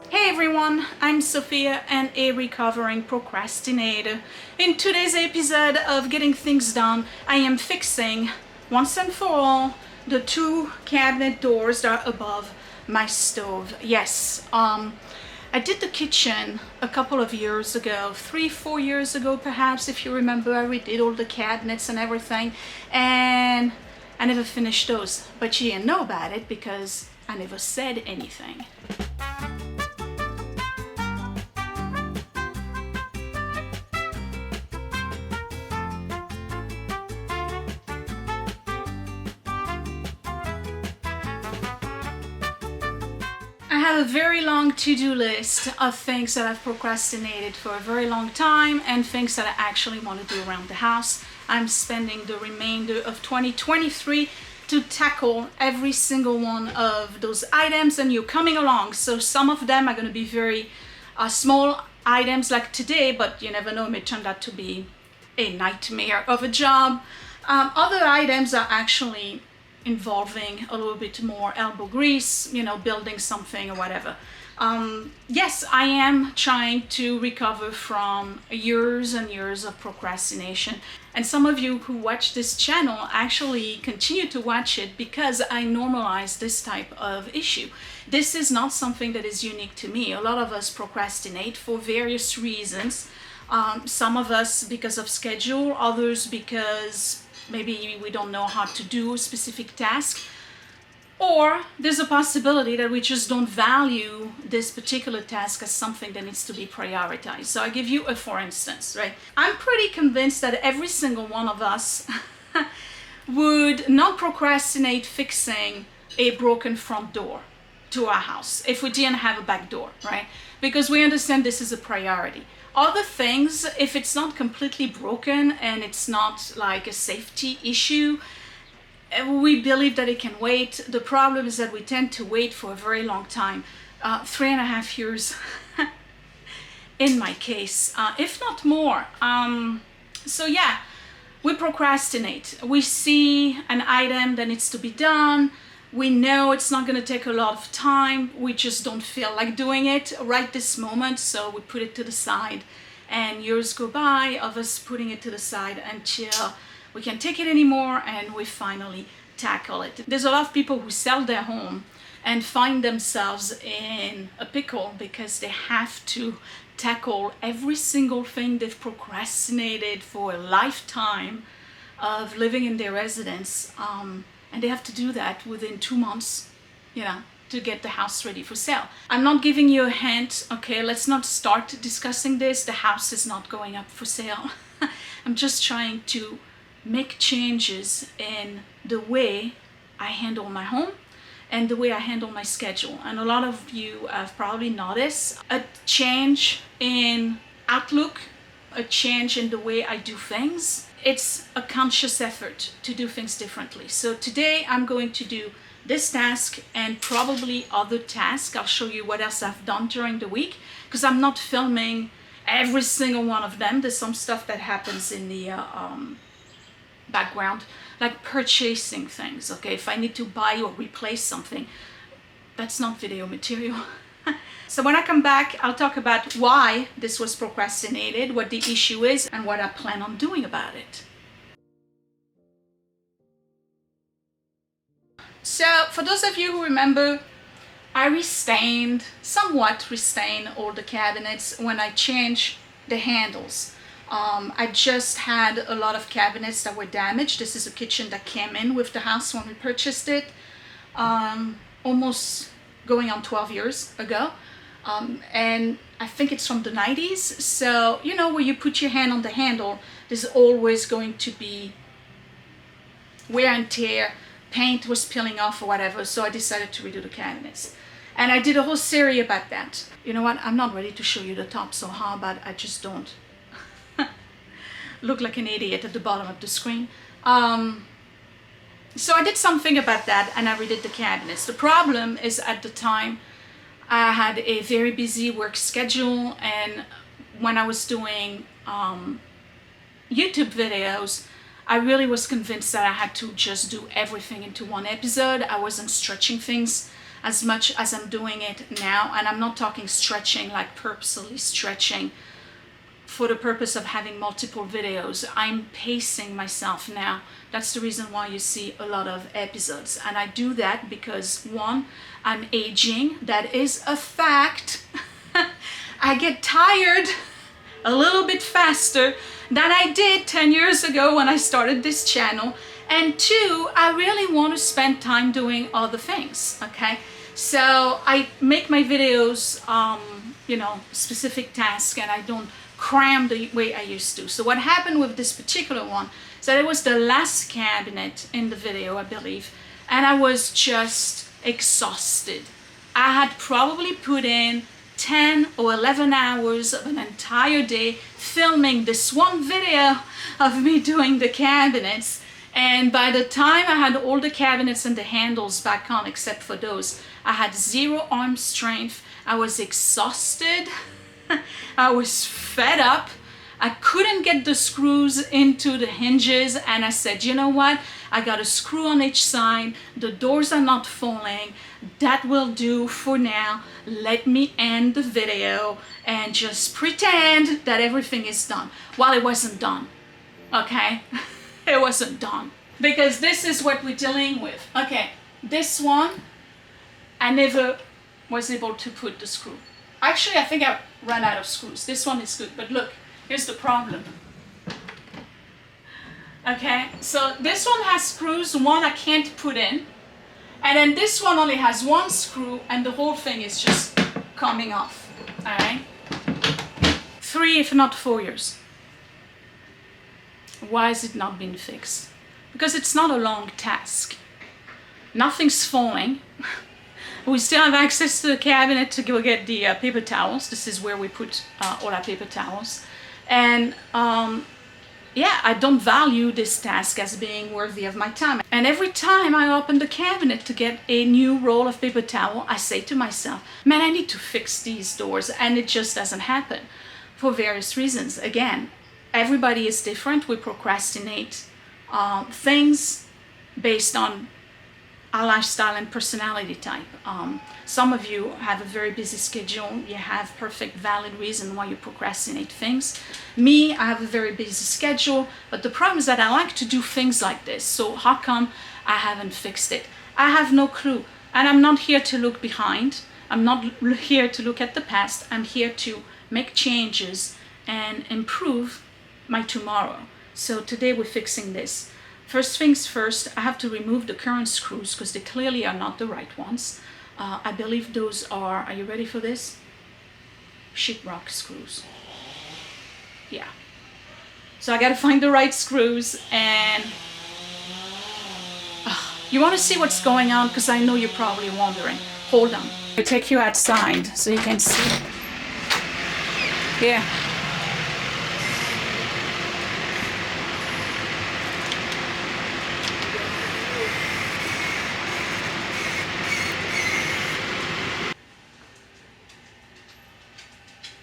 Hey everyone, I'm Sophia and a recovering procrastinator. In today's episode of Getting Things Done, I am fixing, once and for all, the two cabinet doors that are above my stove. Yes, I did the kitchen a couple of years ago, 3-4 years ago perhaps, if you remember. I redid all the cabinets and everything, and I never finished those. But you didn't know about it because I never said anything. I have a very long to-do list of things that I've procrastinated for a very long time and things that I actually want to do around the house. I'm spending the remainder of 2023 to tackle every single one of those items, and you're coming along. So some of them are going to be very small items like today, but you never know, it may turn out to be a nightmare of a job. Other items are actually involving a little bit more elbow grease, building something or whatever. Yes, I am trying to recover from years and years of procrastination. And some of you who watch this channel actually continue to watch it because I normalize this type of issue. This is not something that is unique to me. A lot of us procrastinate for various reasons. Some of us because of schedule, others because maybe we don't know how to do a specific task, or there's a possibility that we just don't value this particular task as something that needs to be prioritized. So I give you a for instance, right? I'm pretty convinced that every single one of us would not procrastinate fixing a broken front door to our house if we didn't have a back door, right? Because we understand this is a priority. Other things, if it's not completely broken and it's not like a safety issue, we believe that it can wait. The problem is that we tend to wait for a very long time, 3.5 years in my case, if not more. So yeah, we procrastinate. We see an item that needs to be done. We know it's not going to take a lot of time. We just don't feel like doing it right this moment, so we put it to the side. And years go by of us putting it to the side until we can't take it anymore and we finally tackle it. There's a lot of people who sell their home and find themselves in a pickle because they have to tackle every single thing they've procrastinated for a lifetime of living in their residence. And they have to do that within 2 months, to get the house ready for sale. I'm not giving you a hint, okay? Let's not start discussing this. The house is not going up for sale. I'm just trying to make changes in the way I handle my home and the way I handle my schedule. And a lot of you have probably noticed a change in outlook, a change in the way I do things. It's a conscious effort to do things differently. So today I'm going to do this task and probably other tasks. I'll show you what else I've done during the week because I'm not filming every single one of them. There's some stuff that happens in the background, like purchasing things. Okay, if I need to buy or replace something, that's not video material. So when I come back, I'll talk about why this was procrastinated, what the issue is, and what I plan on doing about it. So for those of you who remember, I somewhat restained all the cabinets when I changed the handles. I just had a lot of cabinets that were damaged. This is a kitchen that came in with the house when we purchased it, almost going on 12 years ago. And I think it's from the 90s. So, where you put your hand on the handle, there's always going to be wear and tear, paint was peeling off or whatever. So I decided to redo the cabinets. And I did a whole series about that. You know what? I'm not ready to show you the top, so how about I just don't look like an idiot at the bottom of the screen. So I did something about that and I redid the cabinets. The problem is at the time, I had a very busy work schedule, and when I was doing YouTube videos, I really was convinced that I had to just do everything into one episode. I wasn't stretching things as much as I'm doing it now. And I'm not talking stretching, like purposely stretching for the purpose of having multiple videos. I'm pacing myself now. That's the reason why you see a lot of episodes. And I do that because, one, I'm aging. That is a fact. I get tired a little bit faster than I did 10 years ago when I started this channel. And two, I really want to spend time doing other things, okay? So I make my videos, you know, specific tasks, and I don't cram the way I used to. So what happened with this particular one is that it was the last cabinet in the video, I believe, and I was just exhausted. I had probably put in 10 or 11 hours of an entire day filming this one video of me doing the cabinets. And by the time I had all the cabinets and the handles back on, except for those, I had zero arm strength. I was exhausted. I was fed up. I couldn't get the screws into the hinges, and I said, you know what? I got a screw on each side. The doors are not falling. That will do for now. Let me end the video and just pretend that everything is done. Well, it wasn't done, okay? It wasn't done, because this is what we're dealing with. Okay, this one, I never was able to put the screw. Actually, I think I ran out of screws. This one is good, but look, here's the problem. Okay, so this one has screws, one I can't put in, and then this one only has one screw, and the whole thing is just coming off, all right? 3, if not 4 years. Why has it not been fixed? Because it's not a long task. Nothing's falling. We still have access to the cabinet to go get the paper towels. This is where we put all our paper towels. And yeah, I don't value this task as being worthy of my time. And every time I open the cabinet to get a new roll of paper towel, I say to myself, man, I need to fix these doors. And it just doesn't happen for various reasons. Again, everybody is different. We procrastinate things based on our lifestyle and personality type. Some of you have a very busy schedule. You have perfect valid reason why you procrastinate things. Me, I have a very busy schedule, but the problem is that I like to do things like this. So how come I haven't fixed it? I have no clue. And I'm not here to look behind. I'm not here to look at the past. I'm here to make changes and improve my tomorrow. So today we're fixing this. First things first, I have to remove the current screws because they clearly are not the right ones. I believe those are you ready for this? Sheetrock screws. Yeah. So I gotta find the right screws, and you wanna see what's going on, because I know you're probably wondering. Hold on. I'll take you outside so you can see. Yeah.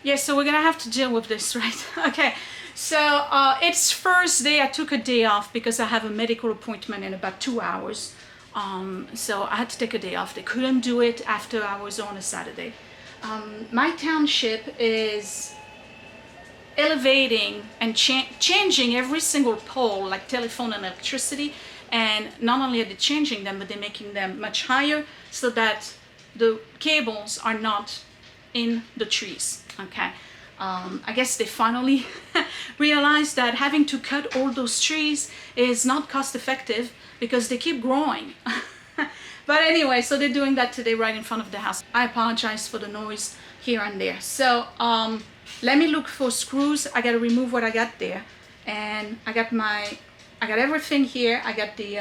Yeah, so we're gonna have to deal with this, right? Okay, so it's Thursday. I took a day off because I have a medical appointment in about 2 hours. So I had to take a day off. They couldn't do it after hours on a Saturday. My township is elevating and changing every single pole, like telephone and electricity. And not only are they changing them, but they're making them much higher so that the cables are not in the trees. Okay, I guess they finally realized that having to cut all those trees is not cost effective because they keep growing. But anyway, so they're doing that today right in front of the house. I apologize for the noise here and there. So let me look for screws. I got to remove what I got there, and I got everything here. I got the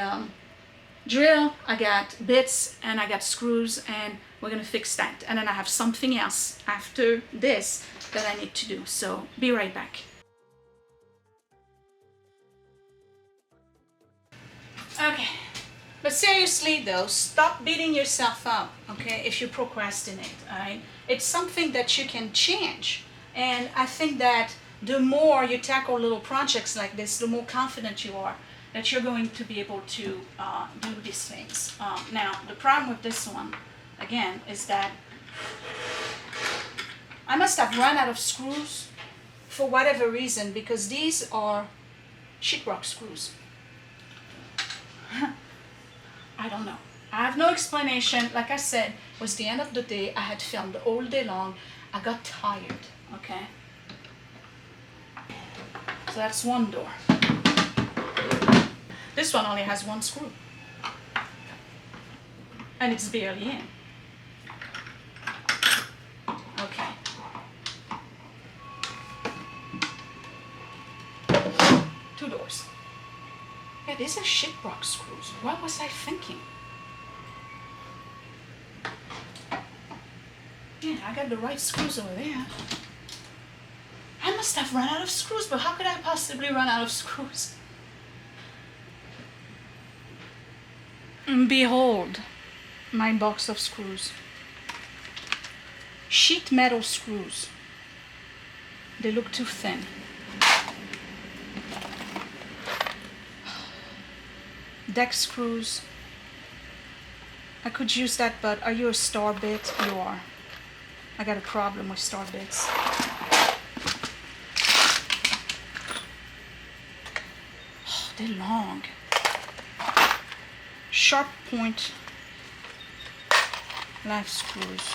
drill, I got bits, and I got screws, and we're gonna fix that. And then I have something else after this that I need to do. So be right back. Okay, but seriously though, stop beating yourself up, okay, if you procrastinate, all right? It's something that you can change. And I think that the more you tackle little projects like this, the more confident you are that you're going to be able to do these things. Now, the problem with this one, again, is that I must have run out of screws for whatever reason, because these are sheetrock screws. I don't know. I have no explanation. Like I said, it was the end of the day. I had filmed all day long. I got tired, okay? So that's one door. This one only has one screw. And it's barely in. Okay. Two doors. Yeah, these are sheetrock screws. What was I thinking? Yeah, I got the right screws over there. I must have run out of screws, but how could I possibly run out of screws? And behold, my box of screws. Sheet metal screws. They look too thin. Deck screws. I could use that, but are you a star bit? You are. I got a problem with star bits. Oh, they're long. Sharp point life screws.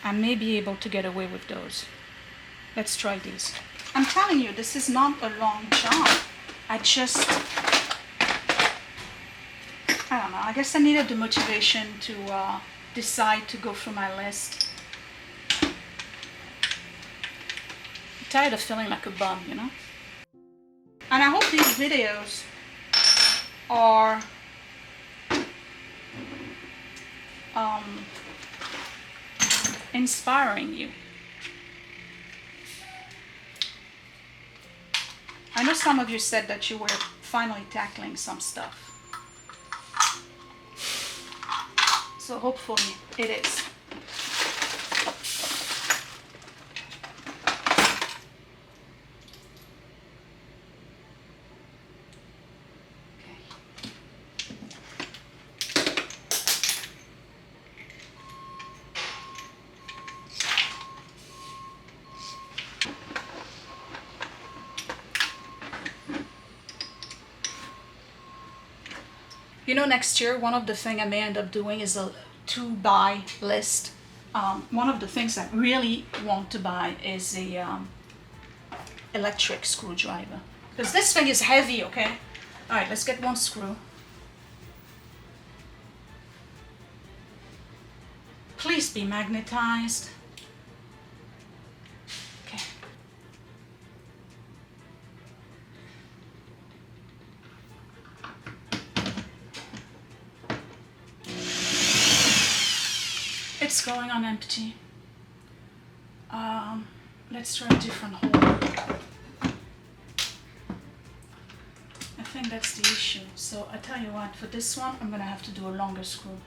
I may be able to get away with those. Let's try these. I'm telling you, this is not a long job. I don't know, I guess I needed the motivation to decide to go through my list. I'm tired of feeling like a bum, you know? And I hope these videos are inspiring you. I know some of you said that you were finally tackling some stuff. So hopefully it is. You know, next year, one of the things I may end up doing is a to-buy list. One of the things I really want to buy is a electric screwdriver. Because this thing is heavy, okay? All right, let's get one screw. Please be magnetized. Okay. It's going on empty. Let's try a different hole. I think that's the issue. So I tell you what, for this one, I'm gonna have to do a longer screw.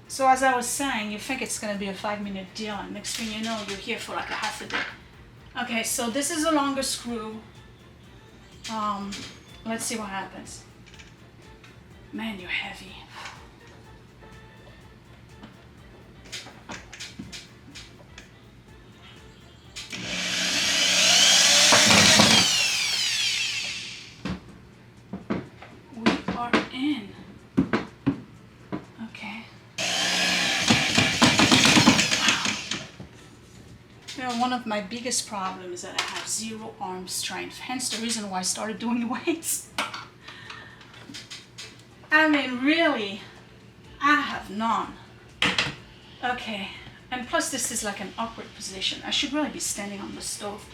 So as I was saying, you think it's gonna be a 5-minute deal, and next thing you know, you're here for like a half a day. Okay, so this is a longer screw. Let's see what happens. Man, you're heavy. One of my biggest problems is that I have zero arm strength, hence the reason why I started doing weights. I mean, really, I have none. Okay, and plus this is like an awkward position. I should really be standing on the stove.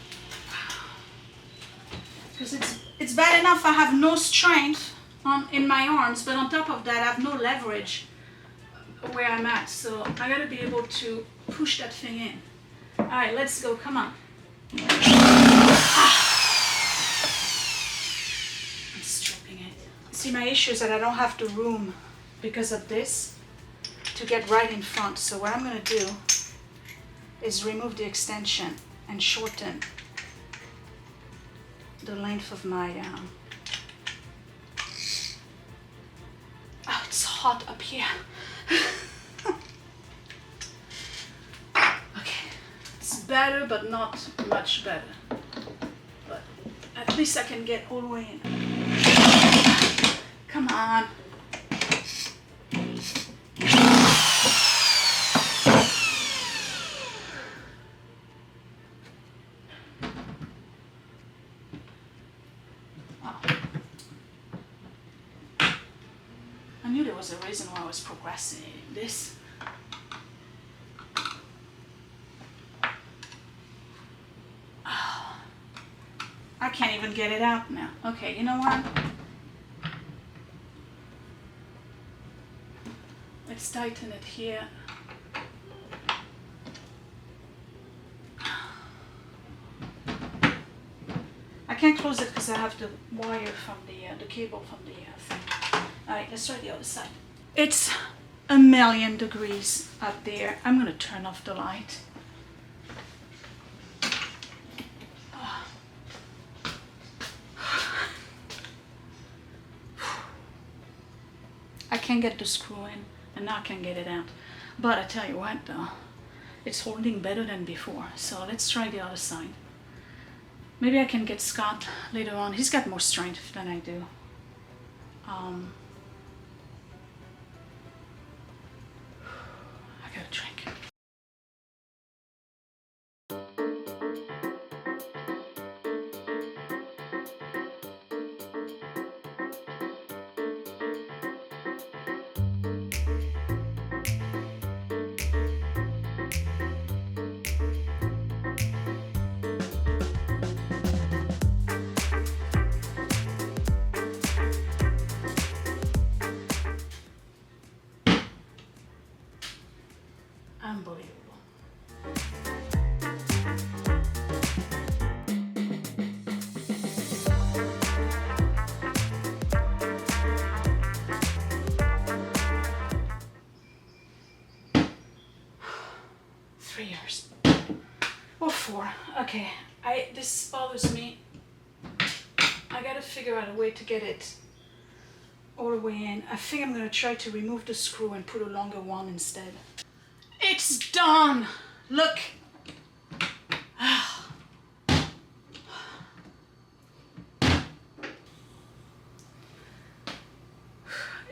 Because it's bad enough I have no strength in my arms, but on top of that I have no leverage where I'm at. So I gotta be able to push that thing in. All right, let's go, come on. I'm stroking it. See, my issue is that I don't have the room because of this to get right in front. So what I'm gonna do is remove the extension and shorten the length of my, oh, it's hot up here. Okay, it's better, but not much better. But at least I can get all the way in. Come on. I knew there was a reason why I was procrastinating this. Oh, I can't even get it out now. Okay, you know what? Let's tighten it here. I can't close it because I have the wire from the cable from the thing. Alright, let's try the other side. It's a million degrees up there. I'm gonna turn off the light. I can't get the screw in, and now I can get it out. But I tell you what though, it's holding better than before. So let's try the other side. Maybe I can get Scott later on. He's got more strength than I do. I gotta drink. Unbelievable. Three years. Or 4. Okay. This bothers me. I gotta figure out a way to get it all the way in. I think I'm gonna try to remove the screw and put a longer one instead. It's done! Look!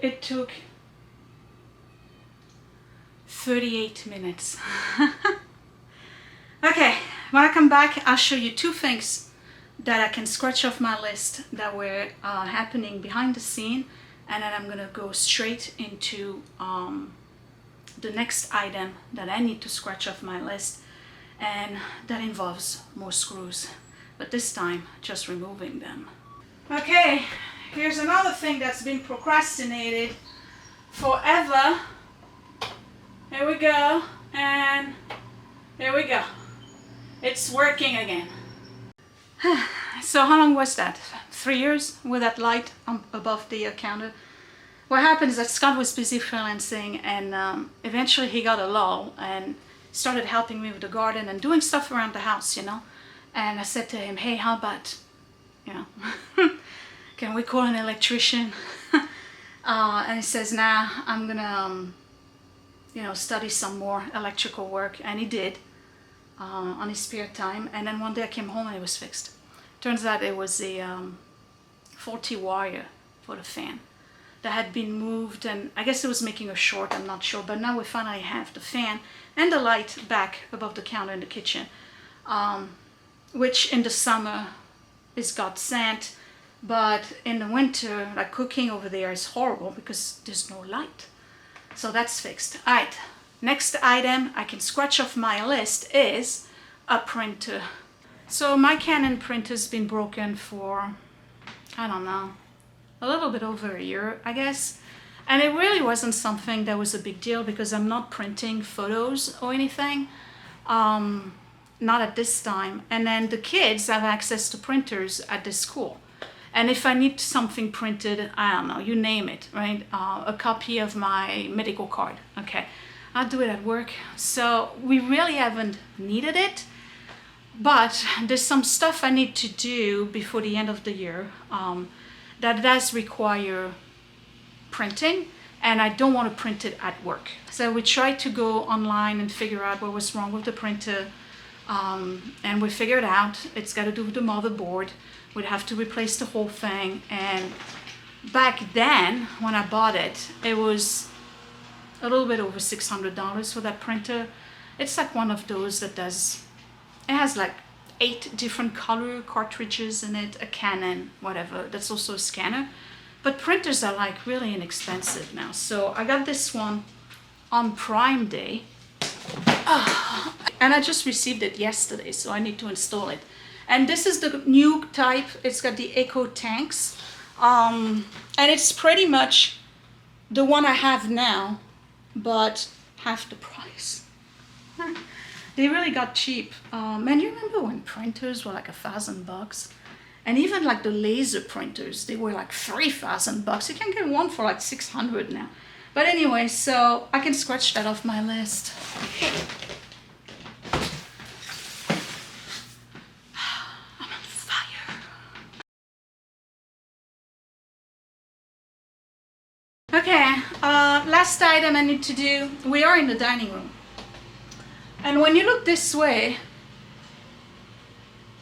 It took 38 minutes. Okay, when I come back, I'll show you 2 things that I can scratch off my list that were happening behind the scene, and then I'm gonna go straight into the next item that I need to scratch off my list, and that involves more screws, but this time just removing them. Okay, here's another thing that's been procrastinated forever. Here we go, and there we go. It's working again. So how long was that? 3 years with that light above the counter? What happened is that Scott was busy freelancing, and eventually he got a lull and started helping me with the garden and doing stuff around the house, you know. And I said to him, hey, how about, you know, can we call an electrician? And he says, nah, I'm gonna, you know, study some more electrical work. And he did on his spare time. And then one day I came home and it was fixed. Turns out it was a faulty wire for the fan that had been moved, and I guess it was making a short, I'm not sure, but now we finally have the fan and the light back above the counter in the kitchen, which in the summer is godsend, but in the winter, like cooking over there is horrible because there's no light. So that's fixed. All right, next item I can scratch off my list is a printer. So my Canon printer's been broken for, I don't know, a little bit over a year, I guess. And it really wasn't something that was a big deal because I'm not printing photos or anything, not at this time. And then the kids have access to printers at the school. And if I need something printed, I don't know, you name it, right? A copy of my medical card, okay. I'll do it at work. So we really haven't needed it, but there's some stuff I need to do before the end of the year that does require printing. and I don't want to print it at work. So we tried to go online and figure out what was wrong with the printer, and we figured out it's got to do with the motherboard. We'd have to replace the whole thing, and back then when I bought it, it was a little bit over $600 for that printer. It's like one of those that does, it has like 8 different color cartridges in it, a Canon, whatever, that's also a scanner. But printers are like really inexpensive now. So I got this one on Prime Day. And I just received it yesterday, so I need to install it. And this is the new type. It's got the Echo tanks. And it's pretty much the one I have now, but half the price. They really got cheap. Man, you remember when printers were like $1,000? And even like the laser printers, they were like $3,000. You can get one for like $600 now. But anyway, so I can scratch that off my list. I'm on fire. Okay, last item I need to do. We are in the dining room. And when you look this way,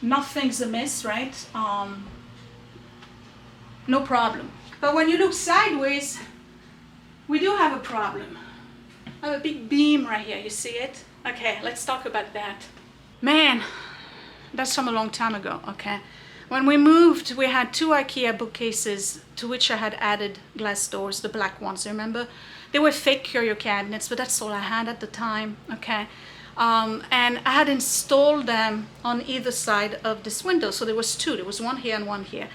nothing's amiss, right? No problem. But when you look sideways, we do have a problem. I have a big beam right here, you see it? Okay, let's talk about that. Man, that's from a long time ago, okay? When we moved, we had 2 IKEA bookcases to which I had added glass doors, the black ones, remember? They were fake curio cabinets, but that's all I had at the time, okay? And I had installed them on either side of this window. So there was 2. There was one here and one here.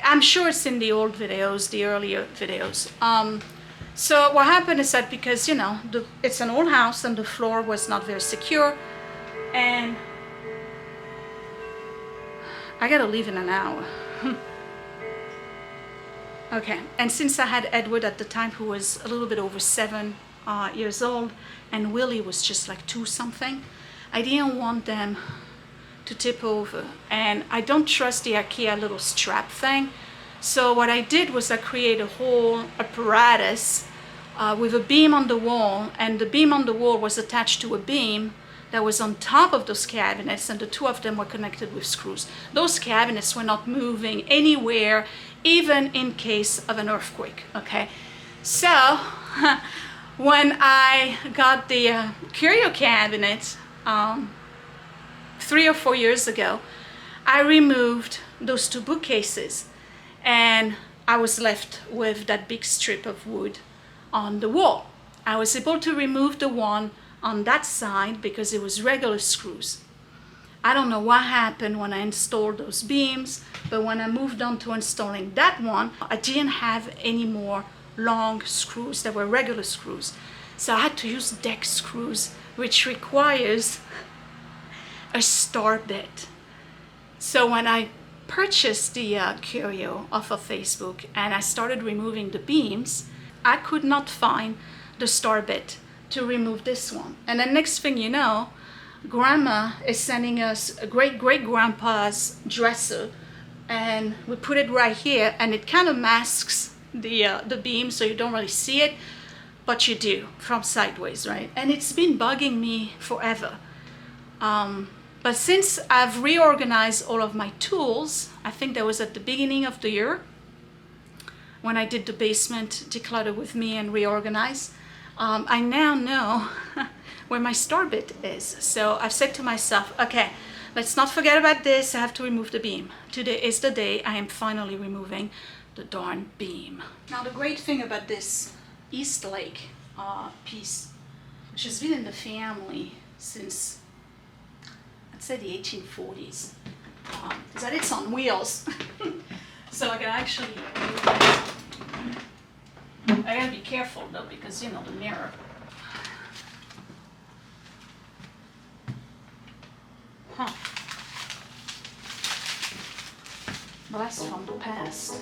I'm sure it's in the old videos, the earlier videos. So what happened is that because, you know, it's an old house and the floor was not very secure, and I gotta leave in an hour. Okay, and since I had Edward at the time, who was a little bit over 7 years old, and Willie was just like 2 something, I didn't want them to tip over, and I don't trust the IKEA little strap thing. So what I did was I created a whole apparatus with a beam on the wall, and the beam on the wall was attached to a beam that was on top of those cabinets, and the 2 of them were connected with screws. Those cabinets were not moving anywhere, even in case of an earthquake, okay? So when I got the curio cabinet 3 or 4 years ago, I removed those 2 bookcases, and I was left with that big strip of wood on the wall. I was able to remove the one on that side because it was regular screws. I don't know what happened when I installed those beams, but when I moved on to installing that one, I didn't have any more long screws that were regular screws. So I had to use deck screws, which requires a star bit. So when I purchased the curio off of Facebook and I started removing the beams, I could not find the star bit to remove this one. And the next thing you know, Grandma is sending us a great-great-grandpa's dresser, and we put it right here, and it kind of masks the beam so you don't really see it, but you do from sideways, right? And it's been bugging me forever. But since I've reorganized all of my tools, I think that was at the beginning of the year when I did the basement declutter with me and reorganize, I now know where my star bit is. So I've said to myself, okay, let's not forget about this. I have to remove the beam. Today is the day I am finally removing the darn beam. Now the great thing about this East Lake piece, which has been in the family since, I'd say, the 1840s, is that it's on wheels. So I can actually move it. I gotta be careful though, because, you know, the mirror. Huh. Blast from the past.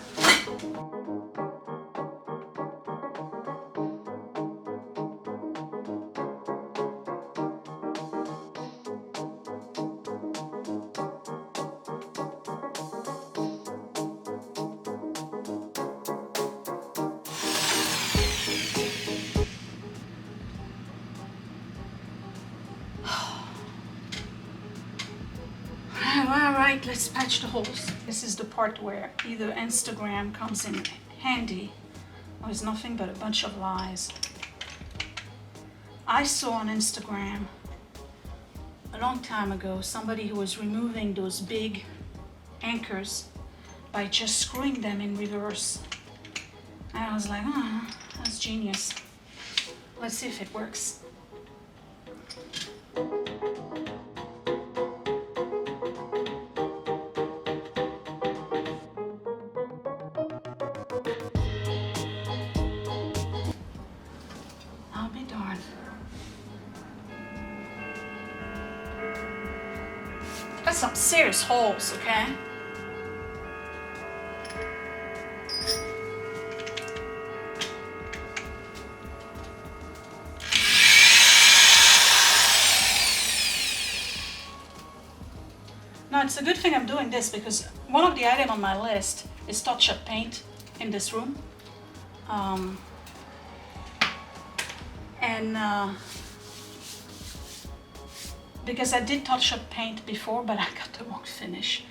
right, let's patch the holes. This is the part where either Instagram comes in handy or is nothing but a bunch of lies. I saw on Instagram a long time ago somebody who was removing those big anchors by just screwing them in reverse. And I was like, oh, that's genius. Let's see if it works. I'll be darned. That's some serious holes, okay? Now it's a good thing I'm doing this because one of the items on my list is touch-up paint in this room. Because I did touch-up paint before, but I got the wrong finish.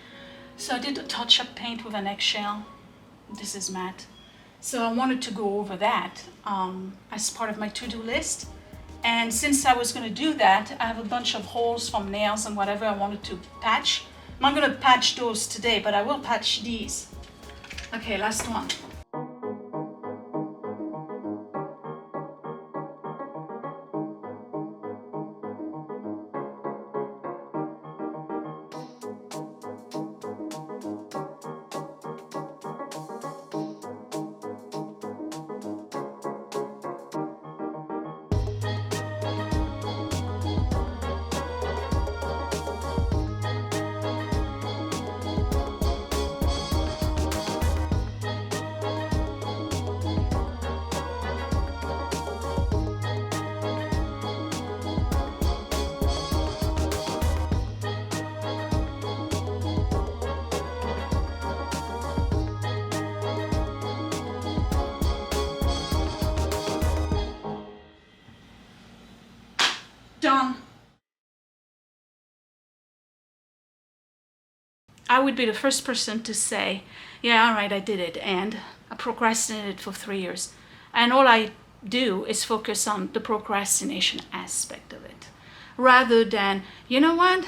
So I did the touch-up paint with an eggshell. This is matte. So I wanted to go over that as part of my to-do list. And since I was going to do that, I have a bunch of holes from nails and whatever I wanted to patch. I'm not going to patch those today, but I will patch these. Okay, last one. Done. I would be the first person to say, yeah, all right, I did it, and I procrastinated for 3 years. And all I do is focus on the procrastination aspect of it. Rather than, you know what?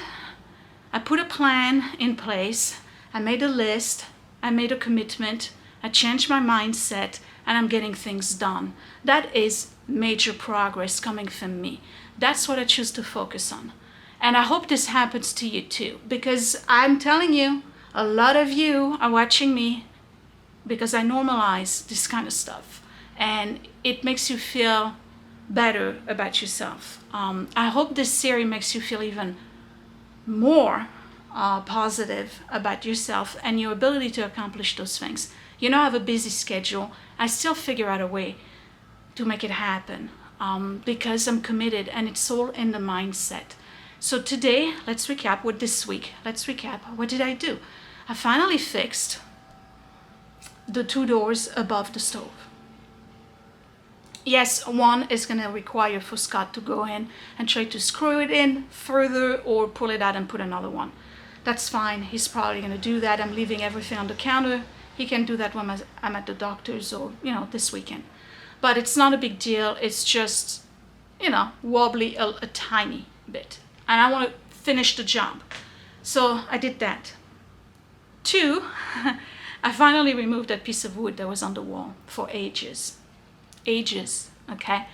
I put a plan in place, I made a list, I made a commitment, I changed my mindset, and I'm getting things done. That is major progress coming from me. That's what I choose to focus on. And I hope this happens to you too, because I'm telling you, a lot of you are watching me because I normalize this kind of stuff. And it makes you feel better about yourself. I hope this series makes you feel even more positive about yourself and your ability to accomplish those things. You know, I have a busy schedule. I still figure out a way to make it happen because I'm committed, and it's all in the mindset. So today, let's recap what this week. Let's recap. What did I do? I finally fixed the 2 doors above the stove. Yes, one is going to require for Scott to go in and try to screw it in further or pull it out and put another one. That's fine. He's probably going to do that. I'm leaving everything on the counter. He can do that when I'm at the doctor's or, you know, this weekend. But it's not a big deal. It's just, you know, wobbly a tiny bit. And I want to finish the job. So I did that. 2, I finally removed that piece of wood that was on the wall for ages. Ages, okay?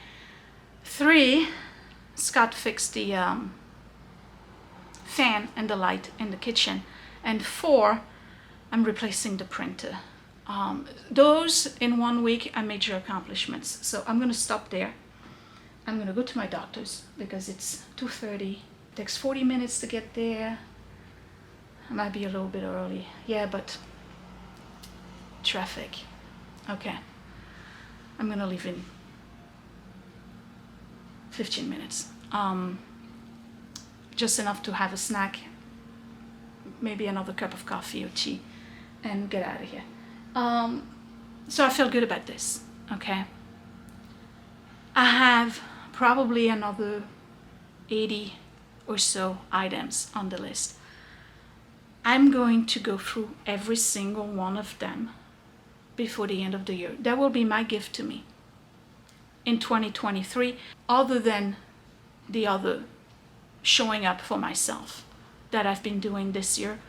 3, Scott fixed the fan and the light in the kitchen. And 4, I'm replacing the printer. Those in 1 week are major accomplishments. So I'm going to stop there. I'm going to go to my doctor's because it's 2:30. Takes 40 minutes to get there. I might be a little bit early. Yeah, but traffic. Okay. I'm gonna leave in 15 minutes. Just enough to have a snack, maybe another cup of coffee or tea, and get out of here. So I feel good about this, okay? I have probably another 80 or so items on the list. I'm going to go through every single one of them before the end of the year. That will be my gift to me in 2023, other than the other showing up for myself that I've been doing this year.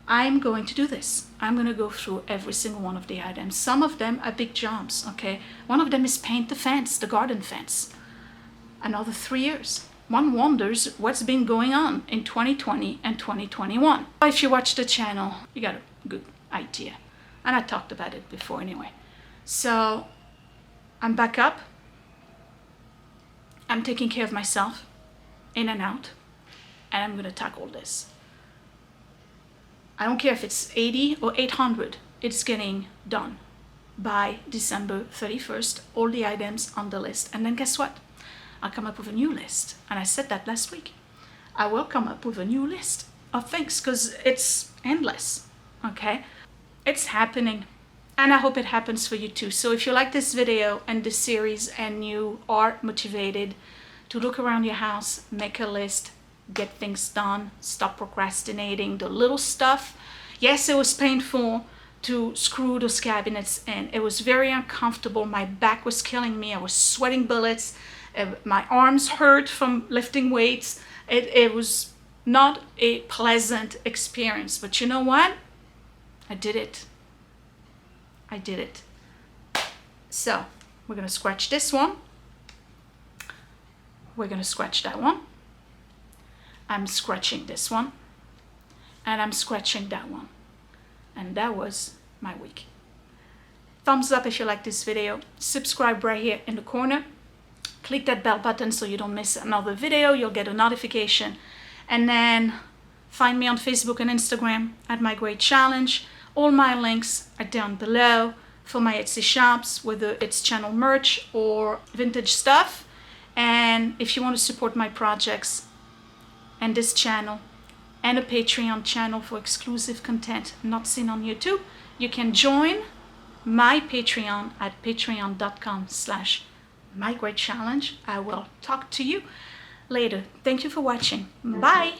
I'm going to do this. I'm going to go through every single one of the items. Some of them are big jobs, okay? One of them is paint the fence, the garden fence. Another 3 years. One wonders what's been going on in 2020 and 2021. If you watch the channel, you got a good idea. And I talked about it before anyway. So I'm back up. I'm taking care of myself, in and out. And I'm going to tackle this. I don't care if it's 80 or 800, it's getting done by December 31st, all the items on the list. And then guess what? I'll come up with a new list. And I said that last week. I will come up with a new list of things because it's endless, okay? It's happening. And I hope it happens for you too. So if you like this video and this series and you are motivated to look around your house, make a list, get things done, stop procrastinating the little stuff. Yes, it was painful to screw those cabinets in. It was very uncomfortable. My back was killing me. I was sweating bullets. My arms hurt from lifting weights. It was not a pleasant experience. But you know what? I did it. I did it. So we're going to scratch this one. We're going to scratch that one. I'm scratching this one, and I'm scratching that one. And that was my week. Thumbs up if you like this video. Subscribe right here in the corner. Click that bell button so you don't miss another video. You'll get a notification. And then find me on Facebook and Instagram at My Great Challenge. All my links are down below for my Etsy shops, whether it's channel merch or vintage stuff. And if you want to support my projects, and this channel, and a Patreon channel for exclusive content not seen on YouTube, you can join my Patreon at patreon.com/mygreatchallenge. I will talk to you later. Thank you for watching. Bye.